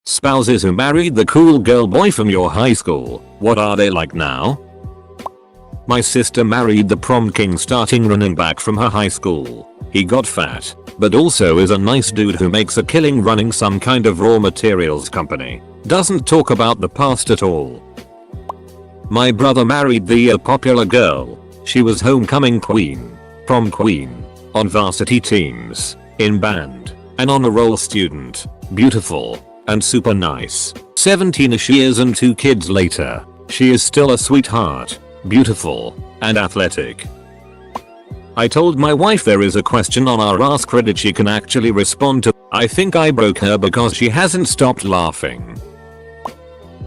Spouses who married the cool girl boy from your high school, what are they like now? My sister married the prom king starting running back from her high school. He got fat, but also is a nice dude who makes a killing running some kind of raw materials company. Doesn't talk about the past at all. My brother married the popular girl. She was homecoming queen, prom queen, on varsity teams, in band, an honor roll student, beautiful, and super nice. 17ish years and 2 kids later, she is still a sweetheart, beautiful, and athletic. I told my wife there is a question on our AskReddit she can actually respond to. I think I broke her because she hasn't stopped laughing.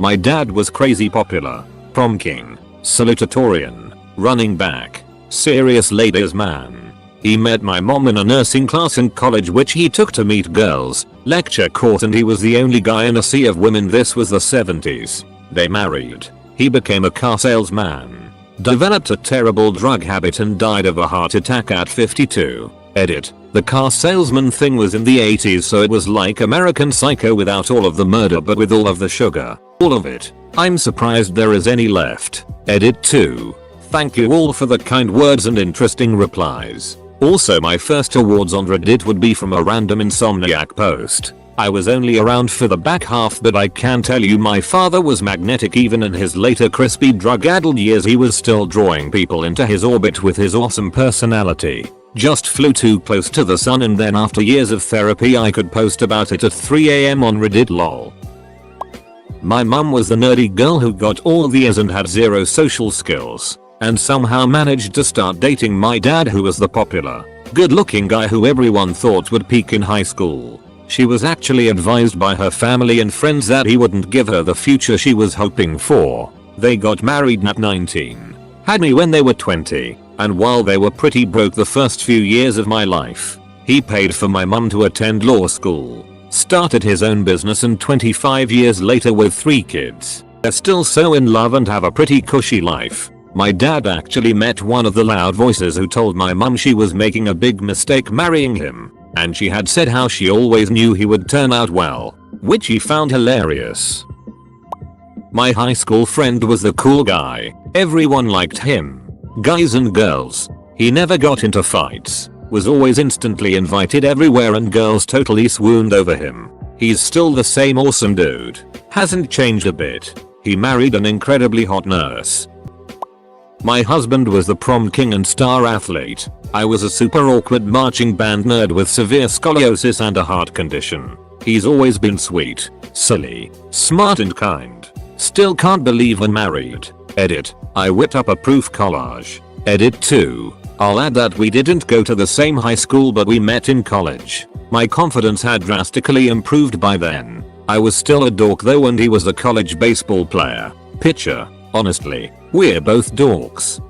My dad was crazy popular, prom king, salutatorian, running back, serious ladies man. He met my mom in a nursing class in college which he took to meet girls, lecture course, and he was the only guy in a sea of women. This was the 70s. They married. He became a car salesman. Developed a terrible drug habit and died of a heart attack at 52. Edit. The car salesman thing was in the 80s, so it was like American Psycho without all of the murder but with all of the sugar. All of it. I'm surprised there is any left. Edit 2. Thank you all for the kind words and interesting replies. Also, my first awards on Reddit would be from a random insomniac post. I was only around for the back half, but I can tell you my father was magnetic. Even in his later crispy drug-addled years he was still drawing people into his orbit with his awesome personality. Just flew too close to the sun, and then after years of therapy I could post about it at 3 AM on Reddit lol. My mum was the nerdy girl who got all the A's and had zero social skills, and somehow managed to start dating my dad, who was the popular, good-looking guy who everyone thought would peak in high school. She was actually advised by her family and friends that he wouldn't give her the future she was hoping for. They got married at 19, had me when they were 20, and while they were pretty broke the first few years of my life, he paid for my mum to attend law school, started his own business, and 25 years later with 3 kids, they're still so in love and have a pretty cushy life. My dad actually met one of the loud voices who told my mum she was making a big mistake marrying him, and she had said how she always knew he would turn out well, which he found hilarious. My high school friend was the cool guy. Everyone liked him. Guys and girls. He never got into fights, was always instantly invited everywhere, and girls totally swooned over him. He's still the same awesome dude. Hasn't changed a bit. He married an incredibly hot nurse. My husband was the prom king and star athlete. I was a super awkward marching band nerd with severe scoliosis and a heart condition. He's always been sweet, silly, smart and kind. Still can't believe we're married. Edit. I whipped up a proof collage. Edit 2. I'll add that we didn't go to the same high school, but we met in college. My confidence had drastically improved by then. I was still a dork though, and he was a college baseball player. Pitcher. Honestly, we're both dorks.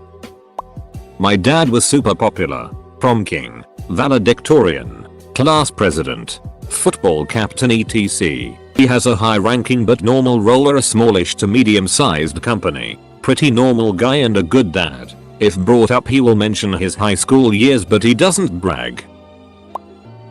My dad was super popular, prom king, valedictorian, class president, football captain etc. He has a high ranking but normal role at a smallish to medium sized company. Pretty normal guy and a good dad. If brought up he will mention his high school years, but he doesn't brag.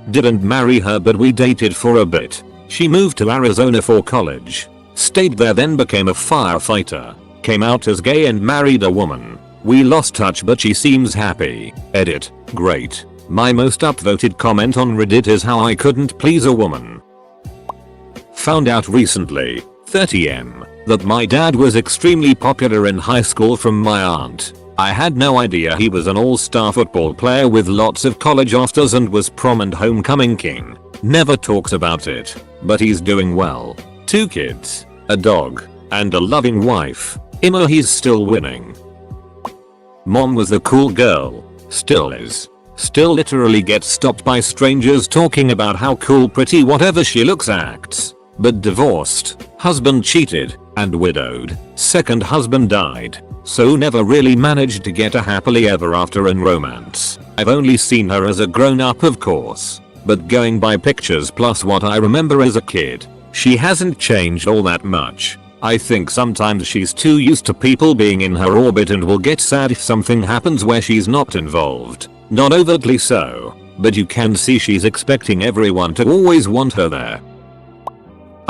Didn't marry her, but we dated for a bit. She moved to Arizona for college. Stayed there, then became a firefighter. Came out as gay and married a woman. We lost touch, but she seems happy. Edit. Great. My most upvoted comment on Reddit is how I couldn't please a woman. Found out recently, 30M, that my dad was extremely popular in high school from my aunt. I had no idea he was an all-star football player with lots of college offers and was prom and homecoming king. Never talks about it, but he's doing well. 2 kids, a dog, and a loving wife. He's still winning. Mom was the cool girl. Still is. Still literally gets stopped by strangers talking about how cool, pretty, whatever she looks acts. But divorced, husband cheated, and widowed. Second husband died. So never really managed to get a happily ever after in romance. I've only seen her as a grown up, of course. But going by pictures plus what I remember as a kid, she hasn't changed all that much. I think sometimes she's too used to people being in her orbit and will get sad if something happens where she's not involved. Not overtly so, but you can see she's expecting everyone to always want her there.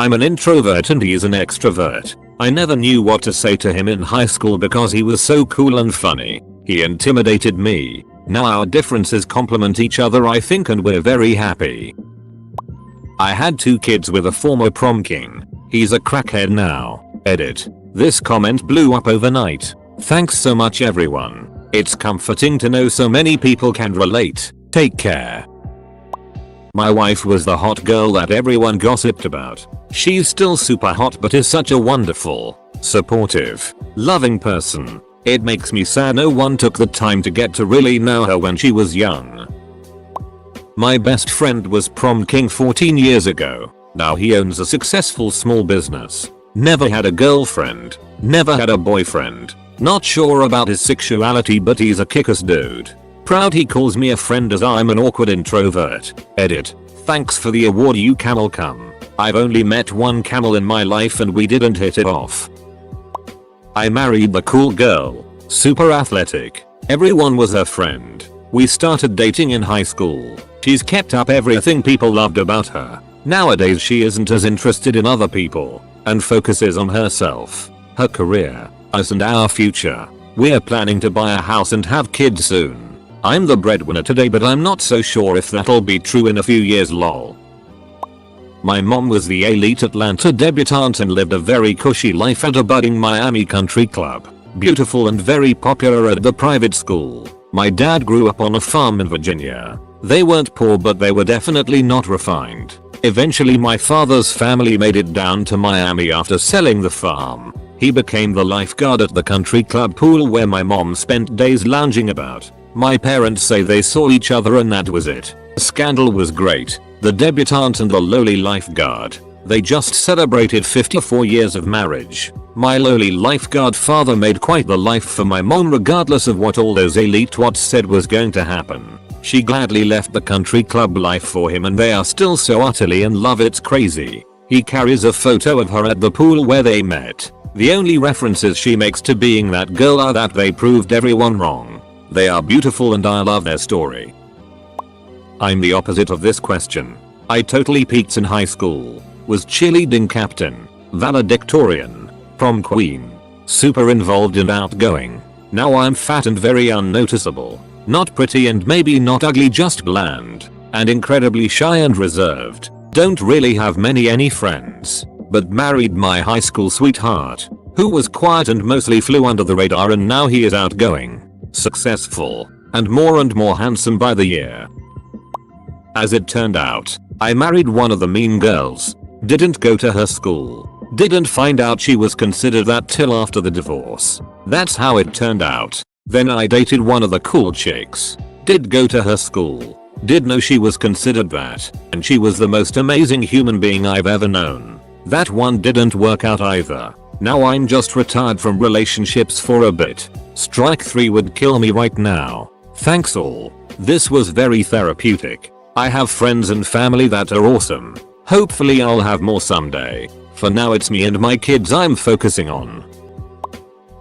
I'm an introvert and he's an extrovert. I never knew what to say to him in high school because he was so cool and funny. He intimidated me. Now our differences complement each other I think and we're very happy. I had 2 kids with a former prom king. He's a crackhead now. Edit. This comment blew up overnight. Thanks so much everyone. It's comforting to know so many people can relate. Take care. My wife was the hot girl that everyone gossiped about. She's still super hot but is such a wonderful, supportive, loving person. It makes me sad no one took the time to get to really know her when she was young. My best friend was prom king 14 years ago. Now he owns a successful small business. Never had a girlfriend. Never had a boyfriend. Not sure about his sexuality but he's a kick-ass dude. Proud he calls me a friend as I'm an awkward introvert. Edit. Thanks for the award you camel cum. I've only met one camel in my life and we didn't hit it off. I married the cool girl. Super athletic. Everyone was her friend. We started dating in high school. She's kept up everything people loved about her. Nowadays she isn't as interested in other people and focuses on herself, her career, us and our future. We're planning to buy a house and have kids soon. I'm the breadwinner today but I'm not so sure if that'll be true in a few years lol. My mom was the elite Atlanta debutante and lived a very cushy life at a budding Miami country club. Beautiful and very popular at the private school. My dad grew up on a farm in Virginia. They weren't poor but they were definitely not refined. Eventually my father's family made it down to Miami after selling the farm. He became the lifeguard at the country club pool where my mom spent days lounging about. My parents say they saw each other and that was it. The scandal was great. The debutante and the lowly lifeguard. They just celebrated 54 years of marriage. My lowly lifeguard father made quite the life for my mom regardless of what all those elite twats said was going to happen. She gladly left the country club life for him and they are still so utterly in love it's crazy. He carries a photo of her at the pool where they met. The only references she makes to being that girl are that they proved everyone wrong. They are beautiful and I love their story. I'm the opposite of this question. I totally peaked in high school. Was cheerleading captain, valedictorian, prom queen, super involved and outgoing. Now I'm fat and very unnoticeable. Not pretty and maybe not ugly just bland. And incredibly shy and reserved. Don't really have any friends. But married my high school sweetheart. Who was quiet and mostly flew under the radar and now he is outgoing, successful, and more handsome by the year. As it turned out, I married one of the mean girls. Didn't go to her school. Didn't find out she was considered that till after the divorce. That's how it turned out. Then I dated one of the cool chicks. Did go to her school. Did know she was considered that. And she was the most amazing human being I've ever known. That one didn't work out either. Now I'm just retired from relationships for a bit. Strike 3 would kill me right now. Thanks all. This was very therapeutic. I have friends and family that are awesome. Hopefully I'll have more someday. For now it's me and my kids I'm focusing on.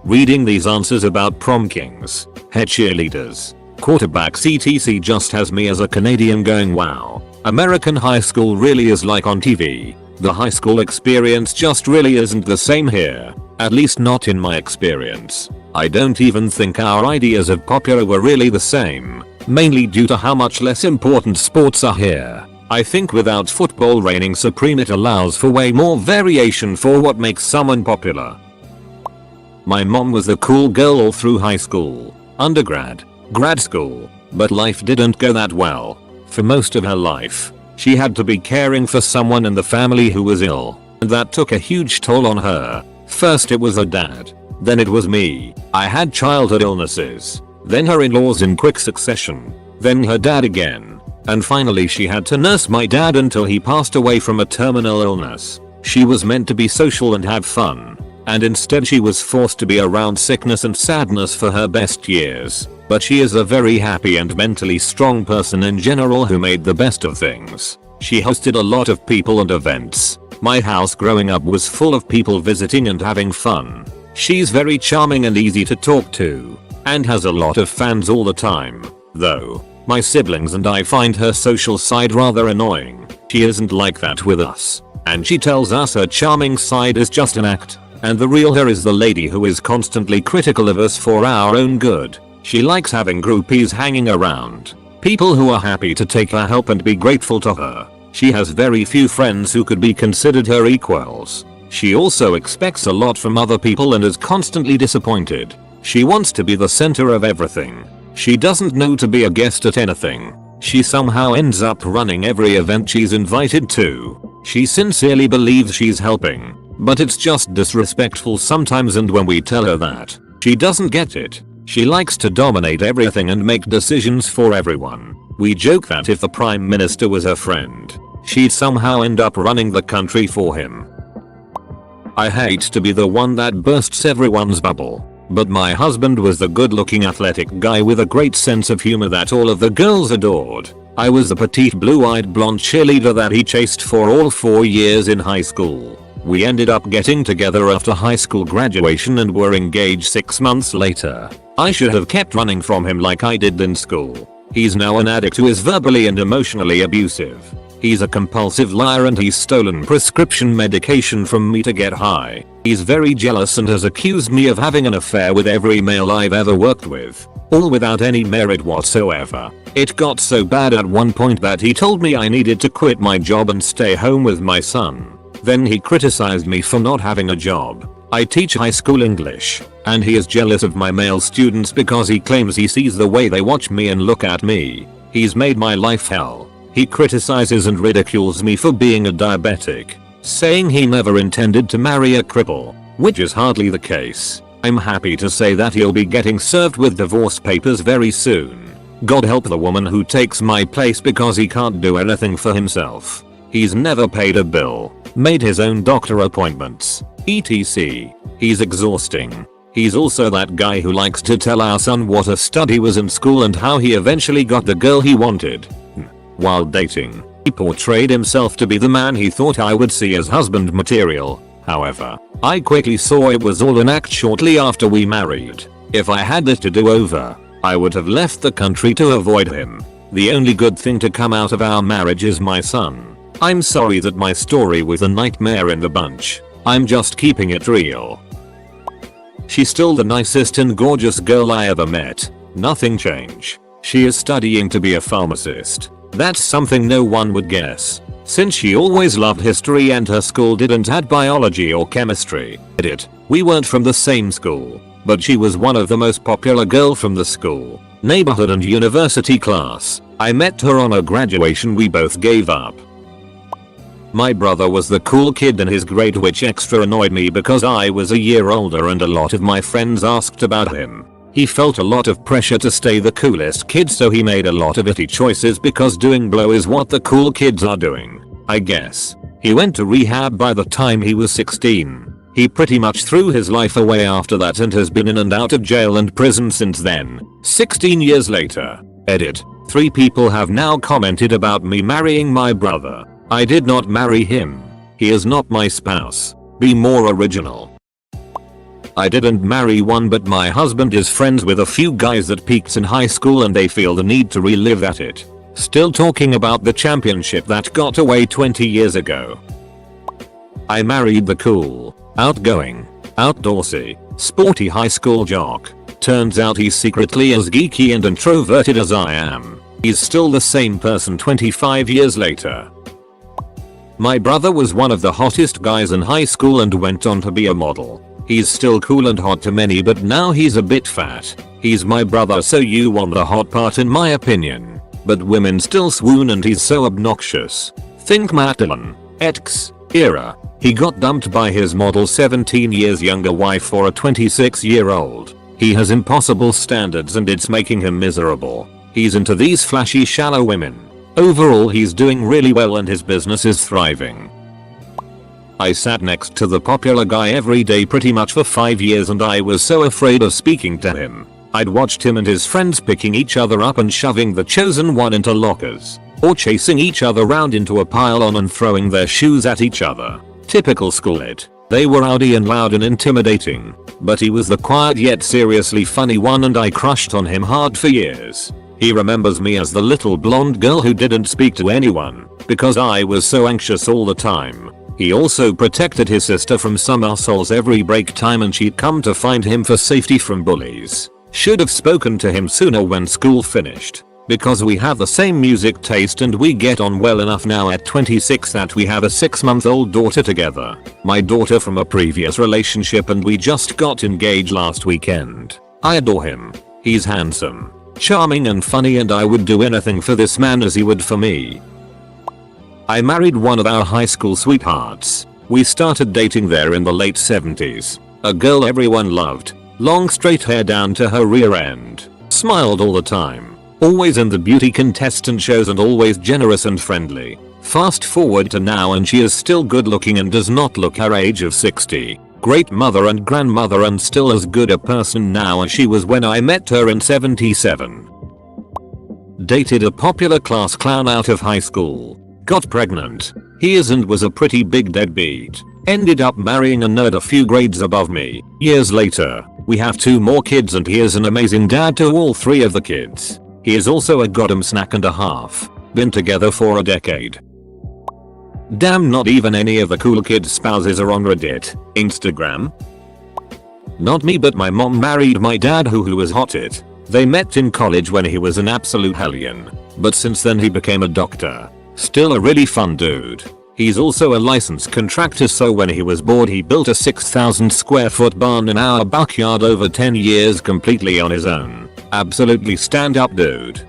Reading these answers about prom kings, head cheerleaders, quarterbacks etc just has me as a Canadian going wow. American high school really is like on TV. The high school experience just really isn't the same here. At least not in my experience. I don't even think our ideas of popular were really the same. Mainly due to how much less important sports are here. I think without football reigning supreme it allows for way more variation for what makes someone popular. My mom was the cool girl all through high school, undergrad, grad school, but life didn't go that well. For most of her life, she had to be caring for someone in the family who was ill, and that took a huge toll on her. First it was her dad, then it was me. I had childhood illnesses. Then her in-laws in quick succession, then her dad again, and finally she had to nurse my dad until he passed away from a terminal illness. She was meant to be social and have fun, and instead she was forced to be around sickness and sadness for her best years. But she is a very happy and mentally strong person in general who made the best of things. She hosted a lot of people and events. My house growing up was full of people visiting and having fun. She's very charming and easy to talk to. And has a lot of fans all the time. Though, my siblings and I find her social side rather annoying. She isn't like that with us. and she tells us her charming side is just an act, and the real her is the lady who is constantly critical of us for our own good. She likes having groupies hanging around, people who are happy to take her help and be grateful to her. She has very few friends who could be considered her equals. She also expects a lot from other people and is constantly disappointed. She wants to be the center of everything. She doesn't know to be a guest at anything. She somehow ends up running every event she's invited to. She sincerely believes she's helping, but it's just disrespectful sometimes, and when we tell her that, she doesn't get it. She likes to dominate everything and make decisions for everyone. We joke that if the Prime Minister was her friend, she'd somehow end up running the country for him. I hate to be the one that bursts everyone's bubble, but my husband was the good-looking athletic guy with a great sense of humor that all of the girls adored. I was the petite blue-eyed blonde cheerleader that he chased for all 4 years in high school. We ended up getting together after high school graduation and were engaged 6 months later. I should have kept running from him like I did in school. He's now an addict who is verbally and emotionally abusive. He's a compulsive liar and he's stolen prescription medication from me to get high. He's very jealous and has accused me of having an affair with every male I've ever worked with, all without any merit whatsoever. It got so bad at one point that he told me I needed to quit my job and stay home with my son. Then he criticized me for not having a job. I teach high school English, and he is jealous of my male students because he claims he sees the way they watch me and look at me. He's made my life hell. He criticizes and ridicules me for being a diabetic, saying he never intended to marry a cripple, which is hardly the case. I'm happy to say that he'll be getting served with divorce papers very soon. God help the woman who takes my place because he can't do anything for himself. He's never paid a bill, made his own doctor appointments, etc. He's exhausting. He's also that guy who likes to tell our son what a stud he was in school and how he eventually got the girl he wanted. While dating, he portrayed himself to be the man he thought I would see as husband material. However, I quickly saw it was all an act shortly after we married. If I had this to do over, I would have left the country to avoid him. The only good thing to come out of our marriage is my son. I'm sorry that my story was a nightmare in the bunch. I'm just keeping it real. She's still the nicest and gorgeous girl I ever met. Nothing changed. She is studying to be a pharmacist. That's something no one would guess, since she always loved history and her school didn't have biology or chemistry. We weren't from the same school, but she was one of the most popular girl from the school, neighborhood and university class. I met her on a graduation we both gave up. My brother was the cool kid in his grade, which extra annoyed me because I was a year older and a lot of my friends asked about him. He felt a lot of pressure to stay the coolest kid, so he made a lot of itty choices because doing blow is what the cool kids are doing, I guess. He went to rehab by the time he was 16. He pretty much threw his life away after that and has been in and out of jail and prison since then. 16 years later. 3 people have now commented about me marrying my brother. I did not marry him. He is not my spouse. Be more original. I didn't marry one, but my husband is friends with a few guys that peaked in high school and they feel the need to relive at it. Still talking about the championship that got away 20 years ago. I married the cool, outgoing, outdoorsy, sporty high school jock. Turns out he's secretly as geeky and introverted as I am. He's still the same person 25 years later. My brother was one of the hottest guys in high school and went on to be a model. He's still cool and hot to many, but now he's a bit fat. He's my brother, so you want the hot part in my opinion. But women still swoon and he's so obnoxious. Think Matt Dillon, X era. He got dumped by his model 17 years younger wife for a 26-year-old. He has impossible standards and it's making him miserable. He's into these flashy, shallow women. Overall, he's doing really well and his business is thriving. I sat next to the popular guy every day pretty much for 5 years and I was so afraid of speaking to him. I'd watched him and his friends picking each other up and shoving the chosen one into lockers, or chasing each other round into a pile-on and throwing their shoes at each other. Typical school it. They were rowdy and loud and intimidating, but he was the quiet yet seriously funny one and I crushed on him hard for years. He remembers me as the little blonde girl who didn't speak to anyone because I was so anxious all the time. He also protected his sister from some assholes every break time and she'd come to find him for safety from bullies. Should have spoken to him sooner when school finished. Because we have the same music taste and we get on well enough now at 26 that we have a 6-month-old daughter together. My daughter from a previous relationship and we just got engaged last weekend. I adore him. He's handsome, charming and funny and I would do anything for this man as he would for me. I married one of our high school sweethearts. We started dating there in the late 70s. A girl everyone loved. Long straight hair down to her rear end. Smiled all the time. Always in the beauty contestant shows and always generous and friendly. Fast forward to now and she is still good looking and does not look her age of 60. Great mother and grandmother and still as good a person now as she was when I met her in 77. Dated a popular class clown out of high school. Got pregnant. He is and was a pretty big deadbeat. Ended up marrying a nerd a few grades above me. Years later, we have 2 more kids and he is an amazing dad to all 3 of the kids. He is also a goddamn snack and a half. Been together for a decade. Damn, not even any of the cool kids' spouses are on Reddit, Instagram. Not me, but my mom married my dad who was hotted. They met in college when he was an absolute hellion. But since then he became a doctor. Still a really fun dude. He's also a licensed contractor, so when he was bored he built a 6,000 square foot barn in our backyard over 10 years completely on his own. Absolutely stand up dude.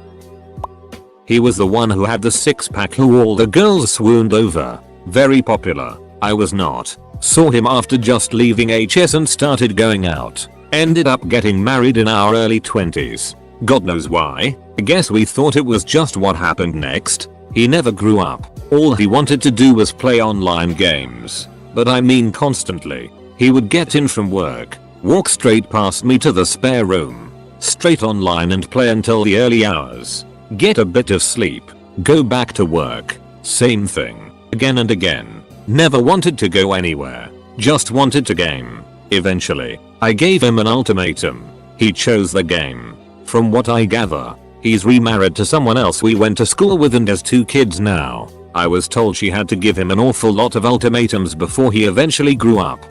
He was the one who had the 6-pack who all the girls swooned over. Very popular. I was not. Saw him after just leaving HS and started going out. Ended up getting married in our early 20s. God knows why. I guess we thought it was just what happened next. He never grew up. All he wanted to do was play online games. But I mean constantly. He would get in from work, walk straight past me to the spare room, straight online and play until the early hours. Get a bit of sleep, go back to work. Same thing, again and again. Never wanted to go anywhere, just wanted to game. Eventually, I gave him an ultimatum. He chose the game. From what I gather, he's remarried to someone else we went to school with and has 2 kids now. I was told she had to give him an awful lot of ultimatums before he eventually grew up.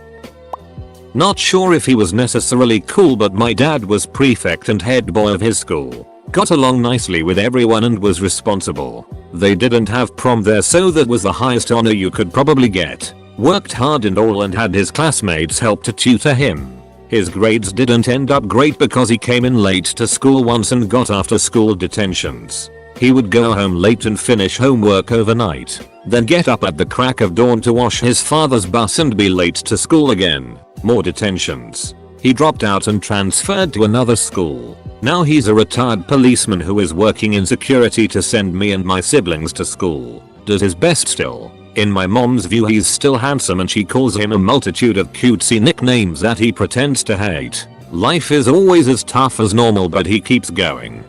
Not sure if he was necessarily cool, but my dad was prefect and head boy of his school. Got along nicely with everyone and was responsible. They didn't have prom there, so that was the highest honor you could probably get. Worked hard and all and had his classmates help to tutor him. His grades didn't end up great because he came in late to school once and got after school detentions. He would go home late and finish homework overnight, then get up at the crack of dawn to wash his father's bus and be late to school again. More detentions. He dropped out and transferred to another school. Now he's a retired policeman who is working in security to send me and my siblings to school. Does his best still. In my mom's view he's still handsome and she calls him a multitude of cutesy nicknames that he pretends to hate. Life is always as tough as normal, but he keeps going.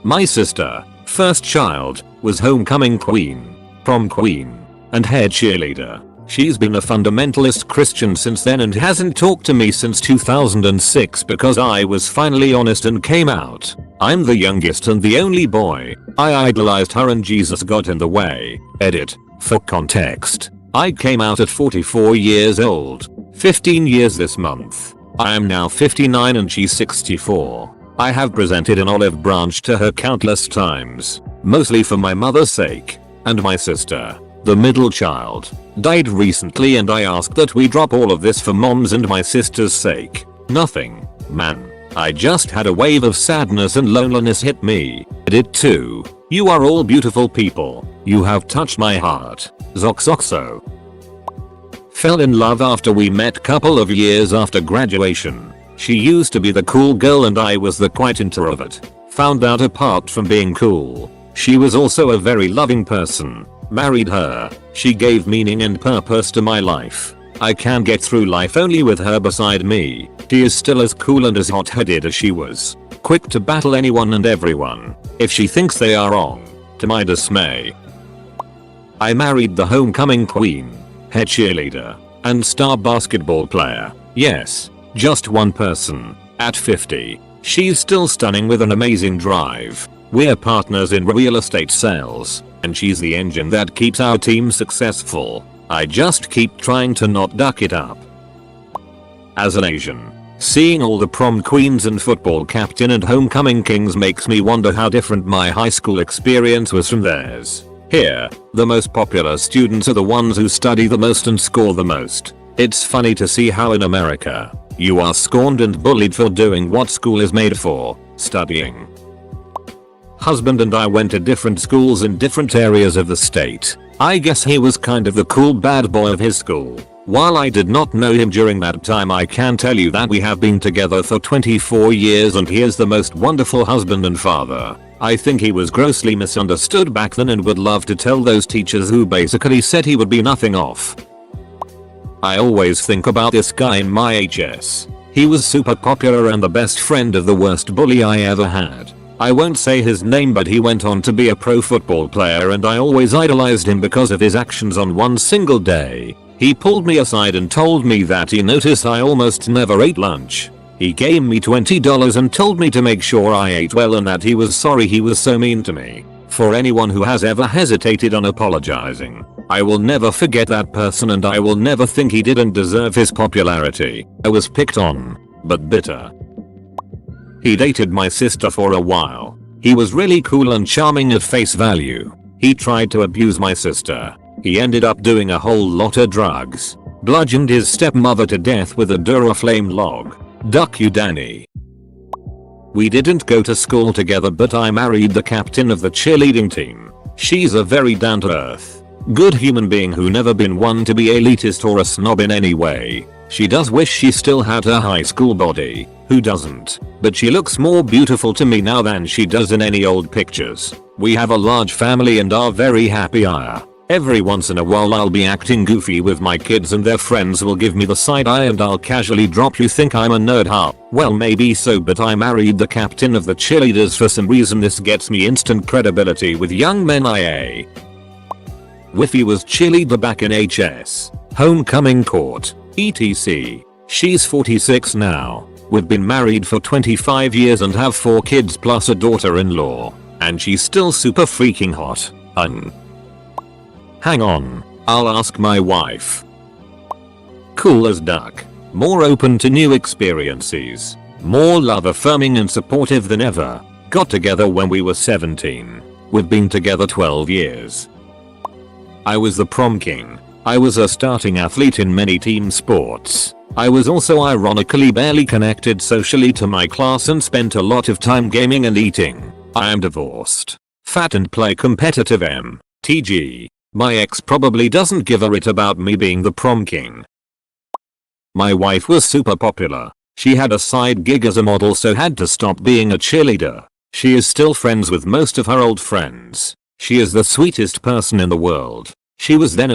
My sister, first child, was homecoming queen, prom queen, and head cheerleader. She's been a fundamentalist Christian since then and hasn't talked to me since 2006 because I was finally honest and came out. I'm the youngest and the only boy. I idolized her and Jesus got in the way. Edit. For context, I came out at 44 years old. 15 years this month. I am now 59 and she's 64. I have presented an olive branch to her countless times, mostly for my mother's sake, and my sister, the middle child, died recently and I asked that we drop all of this for mom's and my sister's sake. Nothing, man. I just had a wave of sadness and loneliness hit me. It too. You are all beautiful people. You have touched my heart. Zoxoxo. Fell in love after we met couple of years after graduation. She used to be the cool girl and I was the quiet introvert. Found out apart from being cool, she was also a very loving person. Married her. She gave meaning and purpose to my life. I can get through life only with her beside me. She is still as cool and as hot-headed as she was. Quick to battle anyone and everyone, if she thinks they are wrong, to my dismay. I married the homecoming queen, head cheerleader, and star basketball player. Yes, just one person. At 50, she's still stunning with an amazing drive. We're partners in real estate sales, and she's the engine that keeps our team successful. I just keep trying to not duck it up. As an Asian, seeing all the prom queens and football captain and homecoming kings makes me wonder how different my high school experience was from theirs. Here, the most popular students are the ones who study the most and score the most. It's funny to see how in America, you are scorned and bullied for doing what school is made for, studying. Husband and I went to different schools in different areas of the state. I guess he was kind of the cool bad boy of his school. While I did not know him during that time, I can tell you that we have been together for 24 years and he is the most wonderful husband and father. I think he was grossly misunderstood back then and would love to tell those teachers who basically said he would be nothing off. I always think about this guy in my HS. He was super popular and the best friend of the worst bully I ever had. I won't say his name, but he went on to be a pro football player and I always idolized him because of his actions on one single day. He pulled me aside and told me that he noticed I almost never ate lunch. He gave me $20 and told me to make sure I ate well and that he was sorry he was so mean to me. For anyone who has ever hesitated on apologizing, I will never forget that person and I will never think he didn't deserve his popularity. I was picked on, but bitter. He dated my sister for a while. He was really cool and charming at face value. He tried to abuse my sister. He ended up doing a whole lot of drugs. Bludgeoned his stepmother to death with a Duraflame log. Duck you, Danny. We didn't go to school together, but I married the captain of the cheerleading team. She's a very down-to-earth, good human being who never been one to be elitist or a snob in any way. She does wish she still had her high school body. Who doesn't? But she looks more beautiful to me now than she does in any old pictures. We have a large family and are very happy. Every once in a while I'll be acting goofy with my kids and their friends will give me the side eye and I'll casually drop, "You think I'm a nerd, huh?" Well, maybe so, but I married the captain of the cheerleaders for some reason. This gets me instant credibility with young men. Wiffy was cheerleader back in HS. Homecoming court, etc. She's 46 now. We've been married for 25 years and have 4 kids plus a daughter-in-law. And she's still super freaking hot. Hang on, I'll ask my wife. Cool as duck. More open to new experiences. More love affirming and supportive than ever. Got together when we were 17. We've been together 12 years. I was the prom king. I was a starting athlete in many team sports. I was also ironically barely connected socially to my class and spent a lot of time gaming and eating. I am divorced. Fat and play competitive MTG. My ex probably doesn't give a rit about me being the prom king. My wife was super popular. She had a side gig as a model, so had to stop being a cheerleader. She is still friends with most of her old friends. She is the sweetest person in the world. She was then